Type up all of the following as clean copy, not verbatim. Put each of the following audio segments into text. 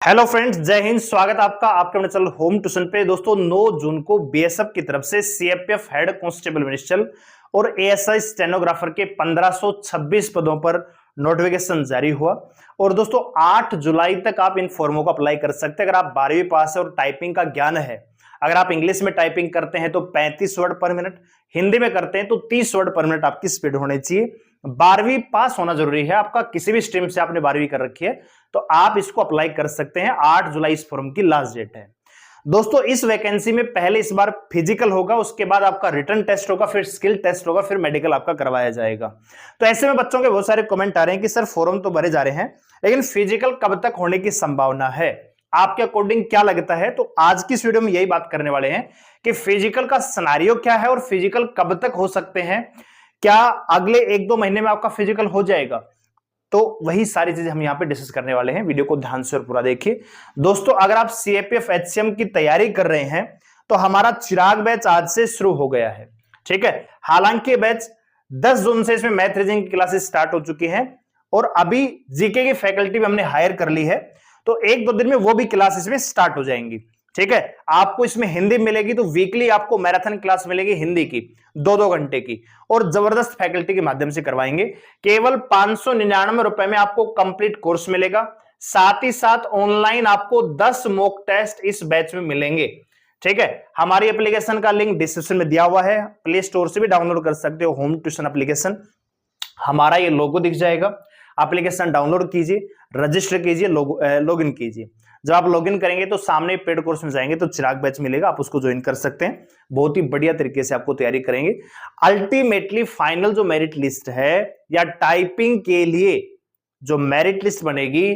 Hello friends, जय हिंद। स्वागत आपका आपके अपने चैनल होम ट्यूशन पे। दोस्तों 9 जून को बीएसएफ की तरफ से सीएपीएफ हेड कांस्टेबल मिनिस्टर और एएसआई स्टेनोग्राफर के 1526 पदों पर नोटिफिकेशन जारी हुआ। और दोस्तों 8 जुलाई तक आप इन फॉर्मों को अप्लाई कर सकते हैं। अगर आप 12वीं पास है और टाइपिंग का ज्ञान है, अगर आप इंग्लिश में टाइपिंग करते हैं तो 35 वर्ड पर मिनट, हिंदी में करते हैं तो 30 वर्ड पर मिनट आपकी स्पीड होनी चाहिए। 12वीं पास होना जरूरी है आपका, किसी भी स्ट्रीम से आपने 12वीं कर रखी है तो आप इसको अप्लाई कर सकते हैं। 8 जुलाई इस फॉर्म की लास्ट डेट है। दोस्तों इस वैकेंसी में पहले इस बार फिजिकल होगा, उसके बाद आपका रिटन टेस्ट होगा, फिर स्किल टेस्ट होगा, फिर मेडिकल आपका करवाया जाएगा। तो ऐसे में बच्चों के बहुत सारे कमेंट आ रहे हैं कि सर फॉर्म तो भरे जा रहे हैं लेकिन फिजिकल कब तक होने की संभावना है, आपके अकॉर्डिंग क्या लगता है? तो आज की इस वीडियो में यही बात करने वाले हैं कि फिजिकल का सिनेरियो क्या है और फिजिकल कब तक हो सकते हैं। क्या अगले 1-2 महीने में आपका फिजिकल हो जाएगा? तो वही सारी चीजें हम यहां पे डिस्कस करने वाले हैं। वीडियो को ध्यान से और पूरा देखिए। दोस्तों अगर आप सीएपीएफ एचसीएम की तैयारी कर रहे हैं तो हमारा चिराग बैच आज से शुरू हो गया है, ठीक है। हालांकि बैच 10 जून से इसमें मैथ रीजनिंग की क्लासेस स्टार्ट हो चुकी हैं और अभी जीके की फैकल्टी भी हमने हायर कर ली है, तो 1-2 दिन में वो भी क्लास इसमें स्टार्ट हो जाएंगी, ठीक है। आपको इसमें हिंदी मिलेगी तो वीकली आपको मैराथन क्लास मिलेगी हिंदी की 2-2 घंटे की, और जबरदस्त फैकल्टी के माध्यम से करवाएंगे। केवल 599 रुपए में आपको कंप्लीट कोर्स मिलेगा। साथ ही साथ ऑनलाइन आपको 10 मॉक टेस्ट इस बैच में मिलेंगे, ठीक है। हमारी एप्लीकेशन का लिंक डिस्क्रिप्शन में दिया हुआ है, प्ले स्टोर से भी डाउनलोड कर सकते हो होम ट्यूशन एप्लीकेशन। हमारा ये लोगो दिख जाएगा, एप्लीकेशन डाउनलोड कीजिए, रजिस्टर कीजिए, लॉगिन कीजिए। जब आप लॉगिन करेंगे तो सामने पेड कोर्स में जाएंगे तो चिराग बैच मिलेगा, आप उसको ज्वाइन कर सकते हैं। बहुत ही बढ़िया तरीके से आपको तैयारी करेंगे। अल्टीमेटली फाइनल जो मेरिट लिस्ट है या टाइपिंग के लिए जो मेरिट लिस्ट बनेगी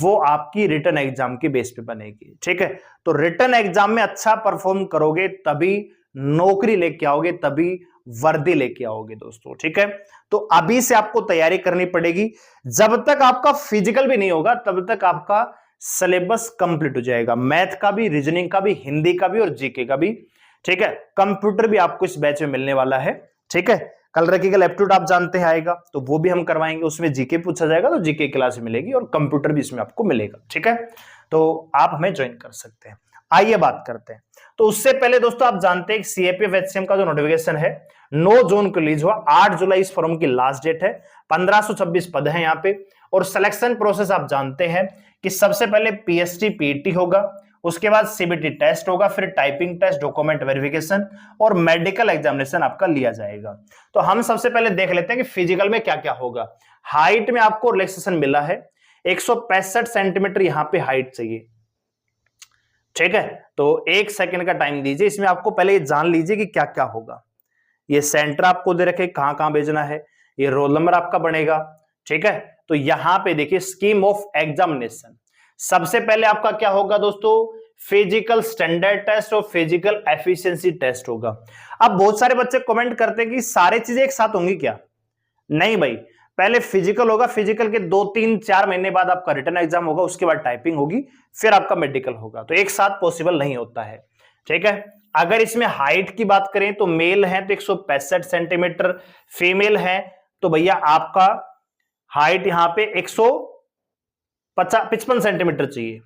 वो आपकी रिटन एग्जाम के बेस पे बनेगी, ठीक है। तो रिटन एग्जाम में अच्छा परफॉर्म करोगे तभी नौकरी लेके आओगे, तभी वर्दी लेके आओगे दोस्तों, ठीक है। तो अभी से आपको तैयारी करनी पड़ेगी। जब तक आपका फिजिकल भी नहीं होगा तब तक आपका सिलेबस कंप्लीट हो जाएगा, मैथ का भी, रीजनिंग का भी, हिंदी का भी और जीके का भी, ठीक है। कंप्यूटर भी आपको इस बैच में मिलने वाला है, ठीक है। कल रखिएगा एप्टीट्यूड आप जानते हैं आएगा तो वो भी हम करवाएंगे, उसमें जीके पूछा जाएगा तो जीके क्लास मिलेगी और कंप्यूटर भी इसमें आपको मिलेगा, ठीक है। तो आप हमें ज्वाइन कर सकते हैं। आइए बात करते हैं। तो उससे पहले दोस्तों आप जानते हैं सीएपीएफ एचसीएम का जो नोटिफिकेशन है 9 जून को रिलीज हुआ, 8 जुलाई इस फॉर्म की लास्ट डेट है। 1526 पद है यहाँ पे। और सिलेक्शन प्रोसेस आप जानते हैं कि सबसे पहले पीएसटी पीटी होगा, उसके बाद सीबीटी टेस्ट होगा, फिर टाइपिंग टेस्ट, डॉक्यूमेंट वेरिफिकेशन और मेडिकल एग्जामिनेशन आपका लिया जाएगा। तो हम सबसे पहले देख लेते हैं कि फिजिकल में क्या क्या होगा। हाइट में आपको रिलैक्सेशन मिला है, 165 सेंटीमीटर यहां पे हाइट चाहिए, ठीक है। तो 1 सेकंड का टाइम दीजिए, इसमें आपको पहले ये जान लीजिए कि क्या क्या होगा। ये सेंटर आपको दे रखे कहां कहां भेजना है, ये रोल नंबर आपका बनेगा, ठीक है। तो यहां पे देखिए स्कीम ऑफ एग्जामिनेशन। सबसे पहले आपका क्या होगा दोस्तों, फिजिकल स्टैंडर्ड टेस्ट और फिजिकल एफिशिएंसी टेस्ट होगा। अब बहुत सारे बच्चे कमेंट करते हैं कि सारी चीजें एक साथ होंगी क्या? नहीं भाई, पहले फिजिकल होगा, फिजिकल के 2-3-4 महीने बाद आपका रिटन एग्जाम होगा, उसके बाद टाइपिंग होगी, फिर आपका मेडिकल होगा। तो एक साथ पॉसिबल नहीं होता है, ठीक है। अगर इसमें हाइट की बात करें तो मेल है तो 165 सेंटीमीटर, फीमेल है तो भैया आपका हाइट यहां पे 155 सेंटीमीटर चाहिए,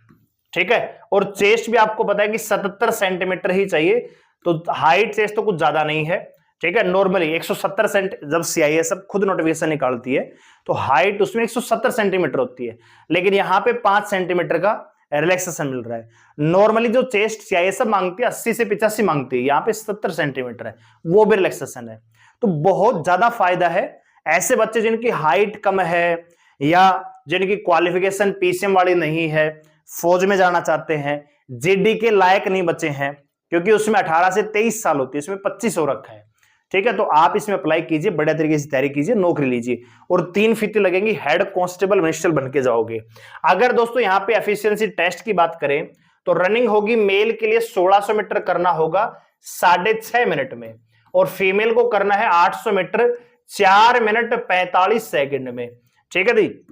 ठीक है। और चेस्ट भी आपको पता है कि 77 सेंटीमीटर ही चाहिए, तो हाइट चेस्ट तो कुछ ज्यादा नहीं है, ठीक है। नॉर्मली 170 सेंटीमीटर, जब सीआईएसएफ खुद नोटिफिकेशन निकालती है तो हाइट उसमें 170 सेंटीमीटर होती है, लेकिन यहां पे 5 सेंटीमीटर का रिलैक्सेशन मिल रहा है। नॉर्मली जो चेस्ट सीआईएसएफ मांगती है 80 से 85 मांगती है, यहां पे 70 सेंटीमीटर है, वो भी रिलैक्सेशन है। तो बहुत ज्यादा फायदा है। ऐसे बच्चे जिनकी हाइट कम है या जिनकी क्वालिफिकेशन पीसीएम वाली नहीं है, फौज में जाना चाहते हैं, जीडी के लायक नहीं बचे हैं, क्योंकि उसमें 18 से 23 साल होती है, इसमें 25 हो रखा है, ठीक है। तो आप इसमें अप्लाई कीजिए, बढ़िया तरीके से तैयारी कीजिए, नौकरी लीजिए और 3 फीती लगेंगी, हेड कांस्टेबल मिनिस्टर बन के जाओगे। अगर दोस्तों यहाँ पे एफिशिएंसी टेस्ट की बात करें तो रनिंग होगी, मेल के लिए 1600 मीटर करना होगा 6.5 मिनट में, और फीमेल को करना है 800 मीटर 4 मिनट 45 सेकंड में, ठीक है दी।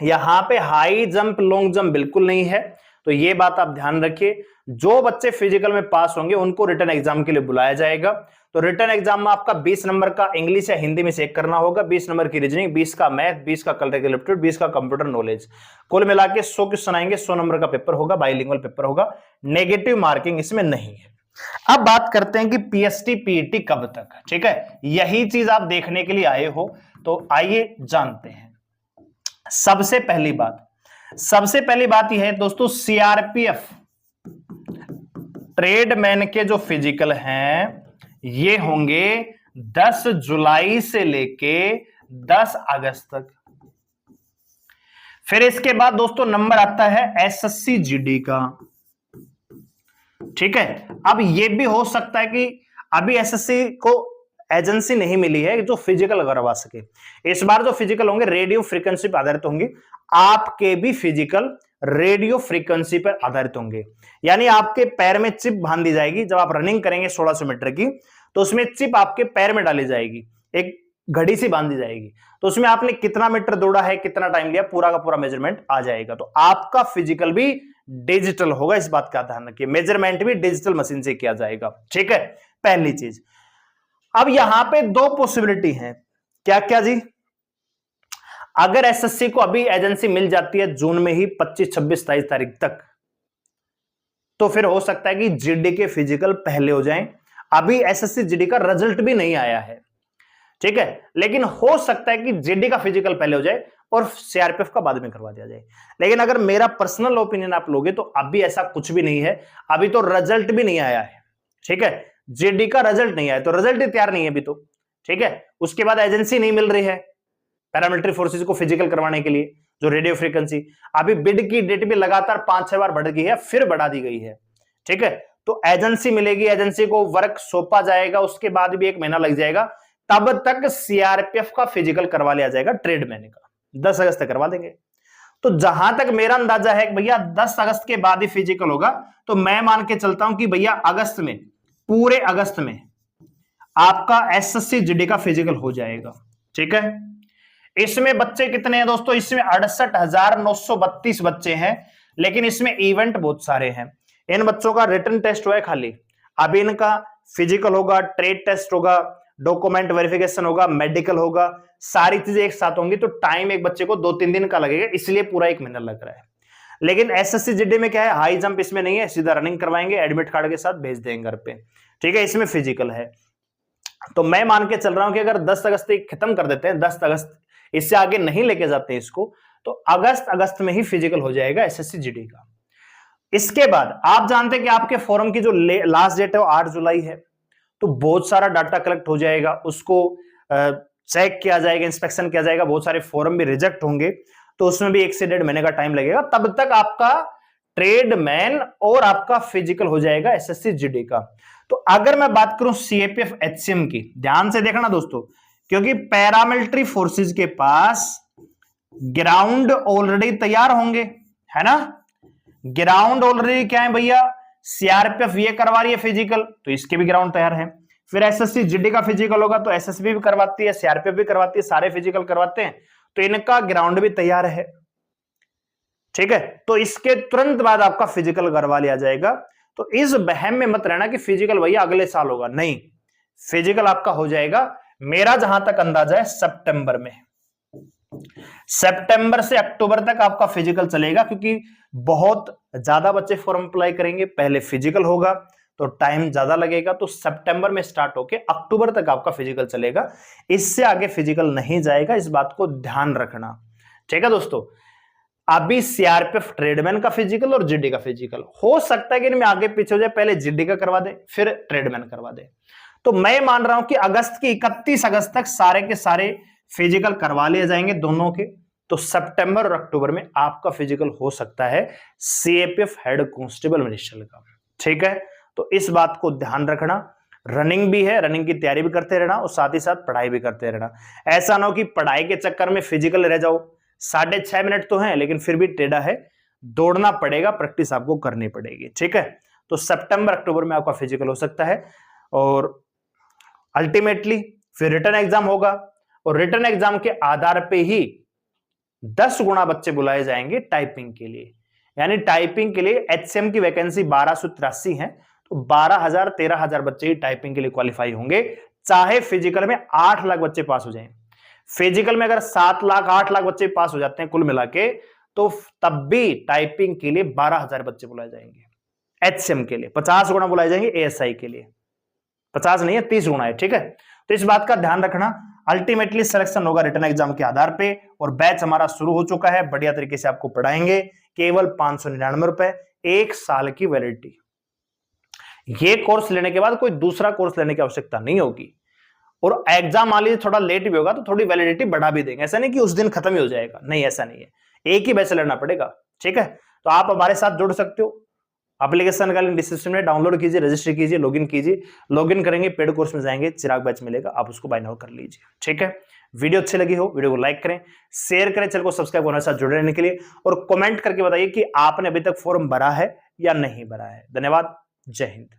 यहां पे हाई जंप लॉन्ग जंप बिल्कुल नहीं है, तो ये बात आप ध्यान रखिए, जो बच्चे फिजिकल में पास होंगे उनको रिटन एग्जाम के लिए बुलाया जाएगा। तो रिटन एग्जाम में आपका 20 नंबर का इंग्लिश या हिंदी में से एक करना होगा, 20 नंबर की रीजनिंग, 20 का मैथ, 20 का कलरिकल एप्टीट्यूड, 20 का कंप्यूटर नॉलेज, कुल मिला के 100 क्वेश्चन आएंगे, 100 नंबर का पेपर होगा, बाइलिंगुअल पेपर होगा, नेगेटिव मार्किंग इसमें नहीं है। अब बात करते हैं कि पीएसटी पीईटी कब तक, ठीक है, यही चीज आप देखने के लिए आए हो, तो आइए जानते हैं। सबसे पहली बात यह है दोस्तों, सीआरपीएफ ट्रेडमैन के जो फिजिकल हैं ये होंगे 10 जुलाई से लेके 10 अगस्त तक। फिर इसके बाद दोस्तों नंबर आता है एसएससी जीडी का, ठीक है। अब ये भी हो सकता है कि अभी एसएससी को एजेंसी नहीं मिली है जो फिजिकल करवा सके। इस बार जो फिजिकल होंगे रेडियो फ्रीक्वेंसी पर आधारित होंगे, आपके भी फिजिकल रेडियो फ्रीक्वेंसी पर आधारित होंगे, यानी आपके पैर में चिप बांध दी जाएगी। जब आप रनिंग करेंगे 1600 मीटर की, तो उसमें चिप आपके पैर में डाली जाएगी, एक घड़ी सी बांध दी जाएगी, तो उसमें आपने कितना मीटर दौड़ा है, कितना टाइम लिया, पूरा का पूरा मेजरमेंट आ जाएगा। तो आपका फिजिकल भी डिजिटल होगा, इस बात का ध्यान रखिए, मेजरमेंट भी डिजिटल मशीन से किया जाएगा, ठीक है, पहली चीज। अब यहां पे दो पॉसिबिलिटी है, क्या क्या जी, अगर एसएससी को अभी एजेंसी मिल जाती है जून में ही 25, 26, 27 तारीख तक, तो फिर हो सकता है कि जीडी के फिजिकल पहले हो जाएं। अभी एसएससी जीडी का रिजल्ट भी नहीं आया है, ठीक है, लेकिन हो सकता है कि जीडी का फिजिकल पहले हो जाए और सीआरपीएफ का बाद में करवा दिया जाए। लेकिन अगर मेरा पर्सनल ओपिनियन आप लोगे तो अभी ऐसा कुछ भी नहीं है, अभी तो रिजल्ट भी नहीं आया है, ठीक है, जीडी का रिजल्ट नहीं आया, तो रिजल्ट ही तैयार नहीं है अभी तो, ठीक है। उसके बाद एजेंसी नहीं मिल रही है पैरामिलिट्री फोर्सेज को फिजिकल करवाने के लिए, जो रेडियो फ्रीक्वेंसी, अभी बिड की डेट भी लगातार 5-6 बार बढ़ गई है, फिर बढ़ा दी गई है, ठीक है। तो एजेंसी मिलेगी, एजेंसी को वर्क सौंपा जाएगा, उसके बाद भी 1 महीना लग जाएगा, तब तक सीआरपीएफ का फिजिकल करवा लिया जाएगा ट्रेडमैन का, 10 अगस्त तक करवा देंगे। तो जहां तक मेरा अंदाजा है कि भैया 10 अगस्त के बाद ही फिजिकल होगा, तो मैं मान के चलता हूं कि भैया अगस्त में, पूरे अगस्त में आपका एसएससी जीडी का फिजिकल हो जाएगा, ठीक है। इसमें बच्चे कितने हैं दोस्तों, इसमें 68,932 बच्चे हैं, लेकिन इसमें इवेंट बहुत सारे हैं। इन बच्चों का रिटन टेस्ट हुआ है खाली, अभी इनका फिजिकल होगा, ट्रेड टेस्ट होगा, डॉक्यूमेंट वेरिफिकेशन होगा, मेडिकल होगा, सारी चीजें एक साथ होंगी, तो टाइम एक बच्चे को 2-3 दिन का लगेगा, इसलिए पूरा 1 महीना लग रहा है। लेकिन एसएससी जीडी में क्या है, हाई जंप इसमें नहीं है, सीधा रनिंग करवाएंगे, एडमिट कार्ड के साथ भेज देंगे घर पे, ठीक है, इसमें फिजिकल है। तो मैं मान के चल रहा हूं कि अगर 10 अगस्त तक खत्म कर देते हैं, 10 अगस्त, इससे आगे नहीं लेके जाते इसको, तो अगस्त में ही फिजिकल हो जाएगा एसएससी जीडी का। इसके बाद आप जानते हैं कि आपके फॉर्म की जो लास्ट डेट है वो 8 जुलाई है, तो बहुत सारा डाटा कलेक्ट हो जाएगा, उसको चेक किया जाएगा, इंस्पेक्शन किया जाएगा, बहुत सारे फॉर्म भी रिजेक्ट होंगे, तो उसमें भी 1 से 1.5 महीने का टाइम लगेगा, तब तक आपका ट्रेडमैन और आपका फिजिकल हो जाएगा एसएससी जीडी का। तो अगर मैं बात करूं सीएपीएफ एचसीएम की, ध्यान से देखना दोस्तों, क्योंकि पैरामिलिट्री फोर्सेस के पास ग्राउंड ऑलरेडी तैयार होंगे, है ना, ग्राउंड ऑलरेडी क्या है भैया, सीआरपीएफ ये करवा रही है फिजिकल, तो इसके भी ग्राउंड तैयार है। फिर एसएससी जीडी का फिजिकल होगा, तो एसएसबी भी करवाती है, सीआरपीएफ भी करवाती है, सारे फिजिकल करवाते हैं, तो इनका ग्राउंड भी तैयार है, ठीक है। तो इसके तुरंत बाद आपका फिजिकल करवा लिया जाएगा। तो इस बहम में मत रहना कि फिजिकल भैया अगले साल होगा, नहीं, फिजिकल आपका हो जाएगा, मेरा जहां तक अंदाजा है सितंबर में, सितंबर से अक्टूबर तक आपका फिजिकल चलेगा, क्योंकि बहुत ज्यादा बच्चे फॉर्म अप्लाई करेंगे, पहले फिजिकल होगा तो टाइम ज्यादा लगेगा, तो सितंबर में स्टार्ट होके अक्टूबर तक आपका फिजिकल चलेगा, इससे आगे फिजिकल नहीं जाएगा, इस बात को ध्यान रखना, ठीक है दोस्तों। अभी सीआरपीएफ ट्रेडमैन का फिजिकल और जीडी का फिजिकल हो सकता है कि इनमें आगे पीछे हो जाए, पहले जीडी का करवा दे फिर ट्रेडमैन करवा दे। तो मैं मान रहा हूं कि अगस्त की 31 अगस्त तक सारे के सारे फिजिकल करवा लिए जाएंगे दोनों के, तो सितंबर और अक्टूबर में आपका फिजिकल हो सकता है सीएपीएफ हेड कांस्टेबल मिनिस्ट्रियल का, ठीक है। तो इस बात को ध्यान रखना, रनिंग भी है, रनिंग की तैयारी भी करते रहना और साथ ही साथ पढ़ाई भी करते रहना। ऐसा ना हो कि पढ़ाई के चक्कर में फिजिकल रह जाओ, 6.5 मिनट तो है लेकिन फिर भी टेढ़ा है, दौड़ना पड़ेगा, प्रैक्टिस आपको करनी पड़ेगी, ठीक है। तो सितंबर अक्टूबर में आपका फिजिकल हो सकता है, और अल्टीमेटली फिर रिटन एग्जाम होगा, और रिटन एग्जाम के आधार पे ही 10 गुना बच्चे बुलाए जाएंगे टाइपिंग के लिए। यानी टाइपिंग के लिए एचसीएम की वैकेंसी 1283 है, तो 12,000 13,000 बच्चे ही टाइपिंग के लिए क्वालिफाई होंगे, चाहे फिजिकल में 8 लाख बच्चे पास हो जाएं। फिजिकल में अगर 7 लाख 8 लाख बच्चे पास हो जाते हैं कुल मिला के, तो तब भी टाइपिंग के लिए 12,000 बच्चे बुलाए जाएंगे। एचसीएम के लिए 50 गुना बुलाए जाएंगे, एएसआई के लिए 50 नहीं है 30 गुना है, ठीक है। तो इस बात का ध्यान रखना। अल्टीमेटली सिलेक्शन होगा रिटन एग्जाम के आधार पे, और बैच हमारा शुरू हो चुका है, बढ़िया तरीके से आपको पढ़ाएंगे, केवल 599 रुपए, 1 साल की वैलिडिटी। ये कोर्स लेने के बाद कोई दूसरा कोर्स लेने की आवश्यकता नहीं होगी, और एग्जाम मान लीजिए थोड़ा लेट भी होगा तो थोड़ी वैलिडिटी बढ़ा भी देंगे, ऐसा नहीं कि उस दिन खत्म ही हो जाएगा, नहीं ऐसा नहीं है, एक ही बैच लेना पड़ेगा, ठीक है। तो आप हमारे साथ जुड़ सकते हो, एप्लीकेशन का लिंक डिस्क्रिप्शन में, डाउनलोड कीजिए, रजिस्टर कीजिए, लॉगिन कीजिए, लॉगिन करेंगे पेड कोर्स में जाएंगे, चिराग बैच मिलेगा, आप उसको बाय नाउ कर लीजिए, ठीक है। वीडियो अच्छी लगी हो वीडियो को लाइक करें, शेयर करें, चैनल को सब्सक्राइब करने साथ जुड़े रहने के लिए, और कमेंट करके बताइए कि आपने अभी तक फॉर्म भरा है या नहीं भरा है। धन्यवाद, जय हिंद।